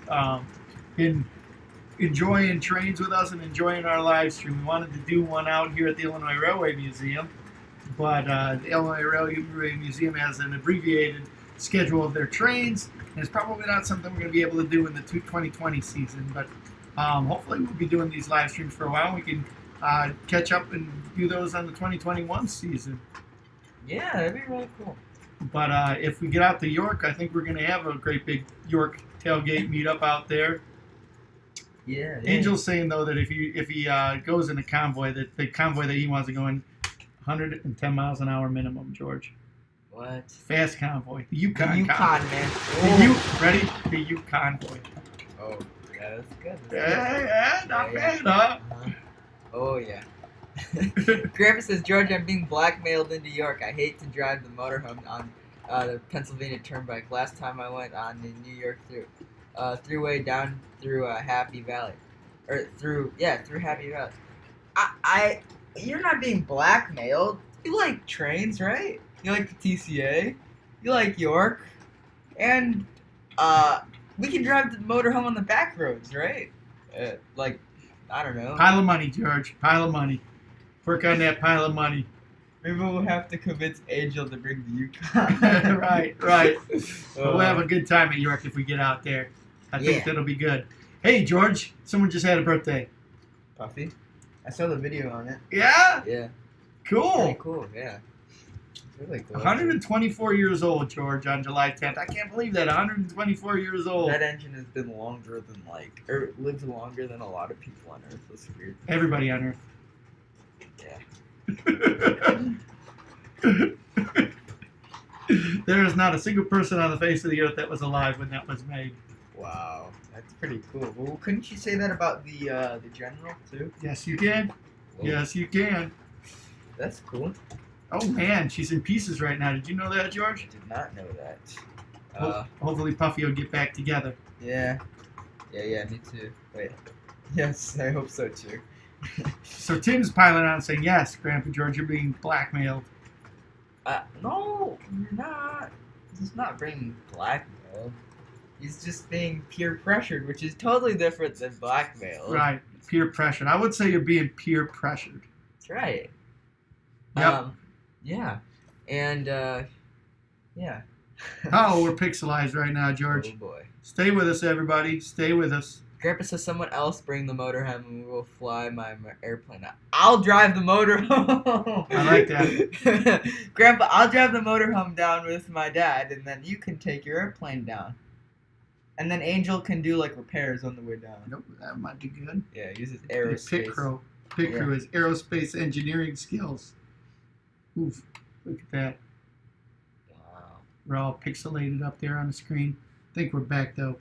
been enjoying trains with us and enjoying our live stream. We wanted to do one out here at the Illinois Railway Museum, but the Illinois Railway Museum has an abbreviated schedule of their trains, and it's probably not something we're going to be able to do in the 2020 season, but hopefully we'll be doing these live streams for a while. We can catch up and do those on the 2021 season. Yeah, that'd be really cool. But if we get out to York, I think we're going to have a great big York tailgate meetup out there. Yeah. Angel's saying though that if he goes in a convoy, that the convoy that he wants to go in, 110 miles an hour minimum, George. What? Fast convoy. The Yukon. The Yukon, man. Ready? The Yukon convoy. Oh, yeah, that's good. Yeah, not bad, huh? Oh, yeah. Grandpa says, George, I'm being blackmailed in New York. I hate to drive the motorhome on the Pennsylvania Turnpike. Last time I went on the New York throughway down through Happy Valley. Through Happy Valley. You're not being blackmailed. You like trains, right? You like the TCA. You like York. And we can drive the motorhome on the back roads, right? I don't know. Pile of money, George. Pile of money. Work on that pile of money. Maybe we'll have to convince Angel to bring the Yukon. Right. We'll have a good time at York if we get out there. I think that'll be good. Hey, George, someone just had a birthday. Puffy? I saw the video on it. Yeah? Yeah. Cool. Really cool, yeah. It's really cool. 124 years old, George, on July 10th. I can't believe that. 124 years old. That engine has been longer than, lives longer than a lot of people on Earth. That's weird. Everybody on Earth. Yeah. There is not a single person on the face of the earth that was alive when that was made. Wow, that's pretty cool. Well, couldn't you say that about the general too? Yes, you can. Whoa. Yes, you can. That's cool. Oh man, she's in pieces right now. Did you know that, George? I did not know that. Hopefully Puffy will get back together. Yeah. Yeah, me too. Wait. Yes, I hope so too. So Tim's piling on saying, yes, Grandpa George, you're being blackmailed. No, you're not. He's not being blackmailed. He's just being peer pressured, which is totally different than blackmail. Right, peer pressured. I would say you're being peer pressured. That's right. Yep. Yeah. And, yeah. Oh, we're pixelized right now, George. Oh, boy. Stay with us, everybody. Stay with us. Grandpa says someone else bring the motorhome and we will fly my airplane out. I'll drive the motorhome. I like that. Grandpa, I'll drive the motorhome down with my dad, and then you can take your airplane down. And then Angel can do, like, repairs on the way down. Nope, that might be good. Yeah, uses aerospace. Pit crew is aerospace engineering skills. Oof, look at that. Wow. We're all pixelated up there on the screen. I think we're back, though.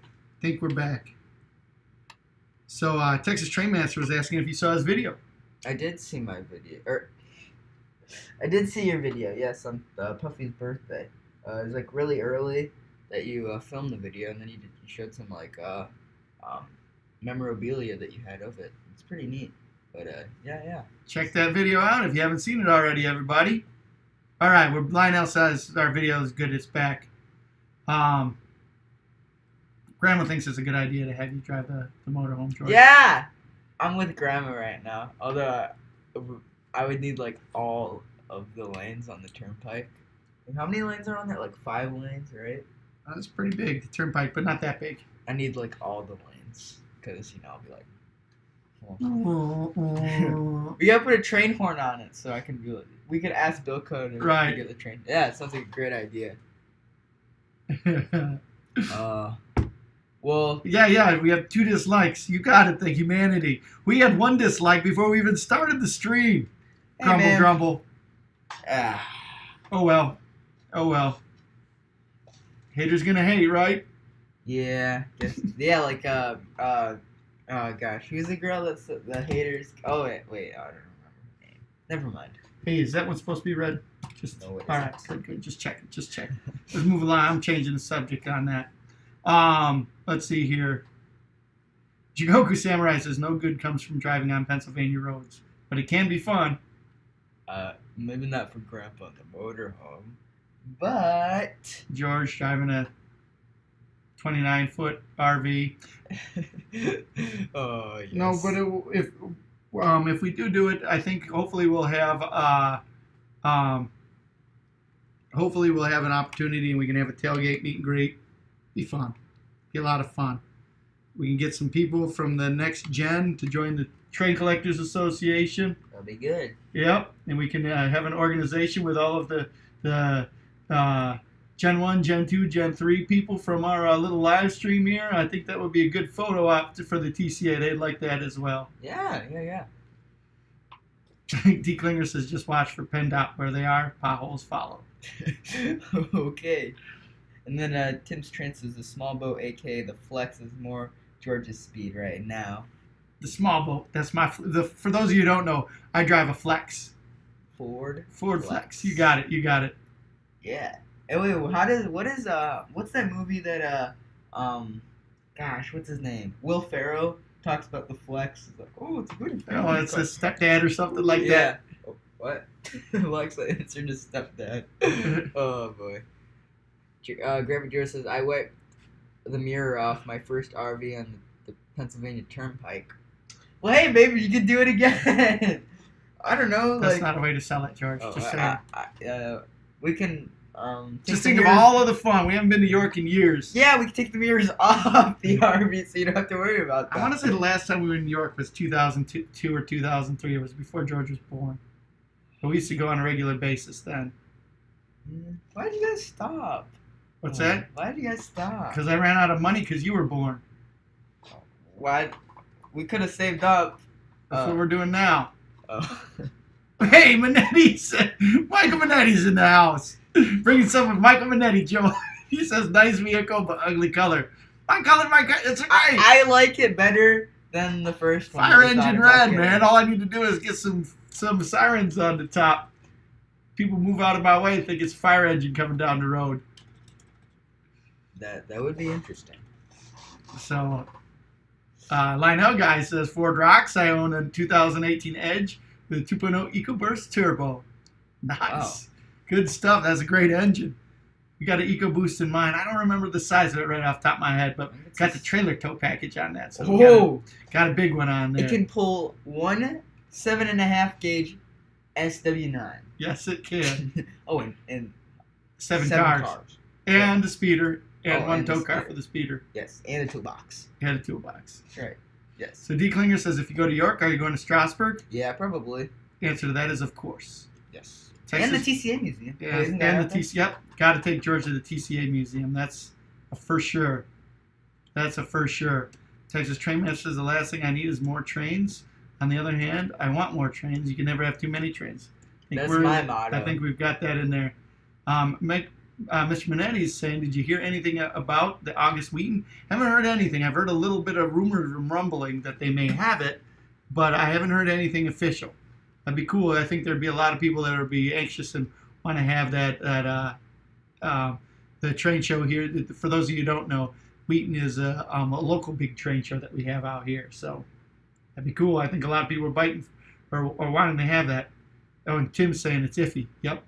So, Texas Trainmaster was asking if you saw his video. I did see my video. I did see your video, yes, on Puffy's birthday. It was, like, really early that you filmed the video, and then you showed some, like, memorabilia that you had of it. It's pretty neat. But, yeah. Check that video out if you haven't seen it already, everybody. All right, Lionel says our video is good. It's back. Grandma thinks it's a good idea to have you drive the motorhome, George. Yeah! I'm with Grandma right now. Although, I would need, like, all of the lanes on the turnpike. How many lanes are on there? Like 5 lanes, right? That's pretty big, the turnpike, but not that big. I need, like, all the lanes. Because, I'll be like... We gotta put a train horn on it so I can do it. We could ask Bill Code to get the train. Yeah, it sounds like a great idea. Well... Yeah, we have 2 dislikes. You got it, the humanity. We had 1 dislike before we even started the stream. Hey, grumble. Oh well. Haters gonna hate, right? Yeah. Yeah, like, oh gosh, who's the girl that's the haters? Oh, wait, I don't remember her name. Never mind. Hey, is that one supposed to be red? No, it all right, isn't. good. Just check. Let's move along. I'm changing the subject on that. Let's see here. Jigoku Samurai says no good comes from driving on Pennsylvania roads, but it can be fun. Maybe not for Grandpa on the motorhome, but George driving a 29-foot RV. Oh yes. No, but if we do it, I think hopefully we'll have an opportunity and we can have a tailgate meet and greet. Be fun. Be a lot of fun. We can get some people from the next gen to join the Train Collectors Association. That'll be good. Yep, and we can have an organization with all of the Gen 1, Gen 2, Gen 3 people from our little live stream here. I think that would be a good photo op for the TCA. They'd like that as well. Yeah. D. Klinger says, just watch for PennDOT where they are. Potholes follow. Okay. And then Tim's Trent says the small boat, aka the Flex, is more George's speed right now. The small boat. That's for those of you who don't know, I drive a Flex. Ford Flex. You got it. Yeah. Hey, wait, what's that movie that gosh, what's his name? Will Ferrell talks about the Flex. He's like, oh, it's a good thing. Oh, it's a stepdad or something like that. Oh, what? Alexa answered his stepdad. Oh boy. Grandpa Joe says I wiped the mirror off my first RV on the Pennsylvania Turnpike. Well, hey, maybe you could do it again. I don't know. That's not a way to sell it, George. Oh, just saying. We can. Just think of all of the fun. We haven't been to York in years. Yeah, we can take the mirrors off the RV so you don't have to worry about that. I want to say the last time we were in New York was 2002 or 2003. It was before George was born. But we used to go on a regular basis then. Why did you guys stop? What's that? Why did you guys stop? Because I ran out of money because you were born. Why? We could have saved up. That's what we're doing now. Oh. Hey, Michael Manetti's in the house. Bringing some of Michael Manetti, Joe. He says, nice vehicle, but ugly color. My color, it's great. I like it better than the first one. Fire engine red, man. All I need to do is get some some sirens on the top. People move out of my way and think it's a fire engine coming down the road. That would be interesting. So, Lionel guy says, Ford rocks. I own a 2018 Edge with a 2.0 EcoBurst turbo. Nice. Wow. Good stuff. That's a great engine. We got an EcoBoost in mine. I don't remember the size of it right off the top of my head, but got the trailer tow package on that. So we got a big one on there. It can pull one 7.5 gauge SW9. Yes, it can. Oh, and Seven cars. And the speeder. And one tow car for the speeder. Yes, and a toolbox. And a toolbox. That's right. Yes. So D. Klinger says, if you go to York, are you going to Strasbourg? Yeah, probably. The answer to that is, of course. Yes. Texas, and the TCA Museum. Yeah, and the TCA. Yep. Got to take George to the TCA Museum. That's a for sure. That's a for sure. Texas Trainmaster says, the last thing I need is more trains. On the other hand, I want more trains. You can never have too many trains. That's my motto. I think we've got that in there. Mr. Minetti is saying, did you hear anything about the August Wheaton? Haven't heard anything. I've heard a little bit of rumors and rumbling that they may have it, but I haven't heard anything official. That'd be cool. I think there'd be a lot of people that would be anxious and want to have the train show here. For those of you who don't know, Wheaton is a local big train show that we have out here. So that'd be cool. I think a lot of people are biting or wanting to have that. Oh, and Tim's saying it's iffy. Yep.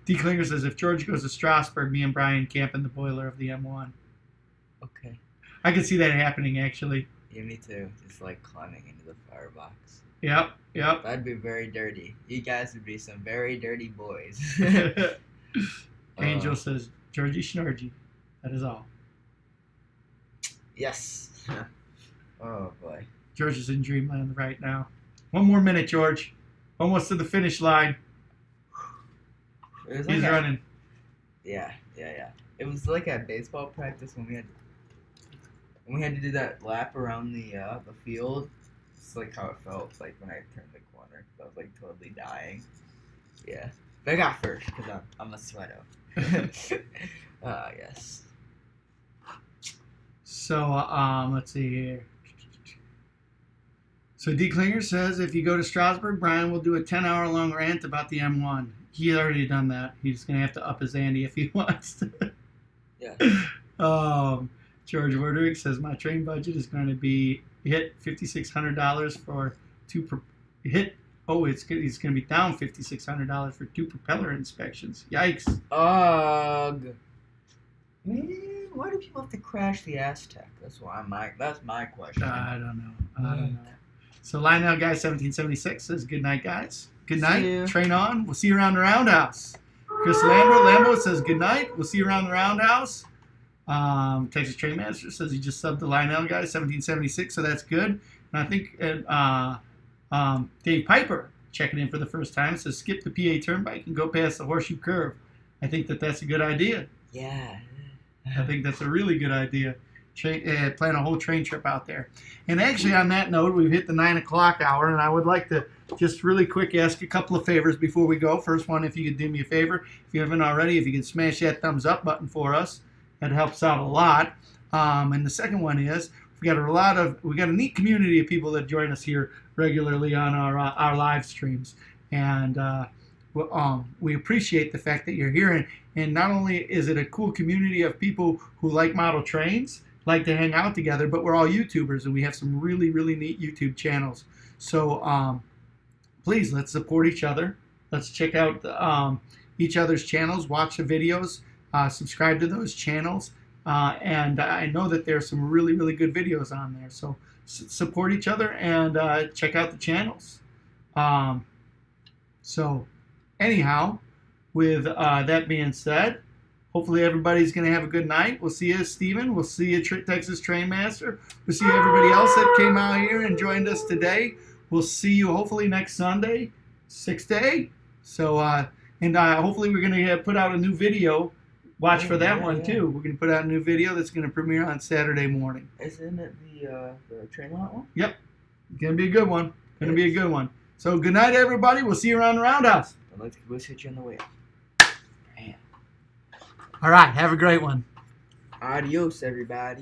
D. Klinger says, if George goes to Strasbourg, me and Brian camp in the boiler of the M1. Okay. I can see that happening, actually. Yeah, me too. Just like climbing into the firebox. Yep. That'd be very dirty. You guys would be some very dirty boys. Angel says, Georgie Schnorgy. That is all. Yes. Oh, boy. George is in dreamland right now. One more minute, George. Almost to the finish line. He's running. Yeah. It was like at baseball practice when we had to do that lap around the field. It's like how it felt like when I turned the corner. I was like totally dying. Yeah, but I got first because I'm a sweato. Yes. So let's see here. So D. Klinger says, if you go to Strasbourg, Brian will do a 10-hour-long rant about the M1. He's already done that. He's going to have to up his ante if he wants to. Yeah. George Worderick says, my train budget is going to be hit $5,600 for it's going to be down $5,600 for 2 propeller inspections. Yikes. Ugh. Man, why do people have to crash the Aztec? That's my question. I don't know. So Lionel Guy 1776 says, good night, guys. Good night. Train on. We'll see you around the roundhouse. Chris Lambo says, good night. We'll see you around the roundhouse. Texas Trainmaster says he just subbed the Lionel Guy 1776, so that's good. And I think Dave Piper checking in for the first time says, skip the PA Turnpike and go past the Horseshoe Curve. I think that's a good idea. Yeah. I think that's a really good idea. Plan a whole train trip out there. And actually, on that note, we've hit the 9 o'clock hour, and I would like to just really quick ask a couple of favors before we go. First one, if you could do me a favor, if you haven't already, if you can smash that thumbs up button for us, that helps out a lot. And the second one is we got a neat community of people that join us here regularly on our live streams, and we appreciate the fact that you're here. And not only is it a cool community of people who like model trains, like to hang out together, but we're all YouTubers, and we have some really, really neat YouTube channels. So please, let's support each other. Let's check out each other's channels, watch the videos, subscribe to those channels, and I know that there's some really, really good videos on there. So support each other and check out the channels. So anyhow, with that being said, hopefully everybody's going to have a good night. We'll see you, Steven. We'll see you, Texas Trainmaster. We'll see everybody else that came out here and joined us today. We'll see you hopefully next Sunday, 6 to 8. So, hopefully we're going to put out a new video. Watch for that one, too. We're going to put out a new video that's going to premiere on Saturday morning. Isn't it the train lot one? Yep. It's going to be a good one. Going to be a good one. So, good night, everybody. We'll see you around the roundhouse. We'll hit you on the way. All right. Have a great one. Adios, everybody.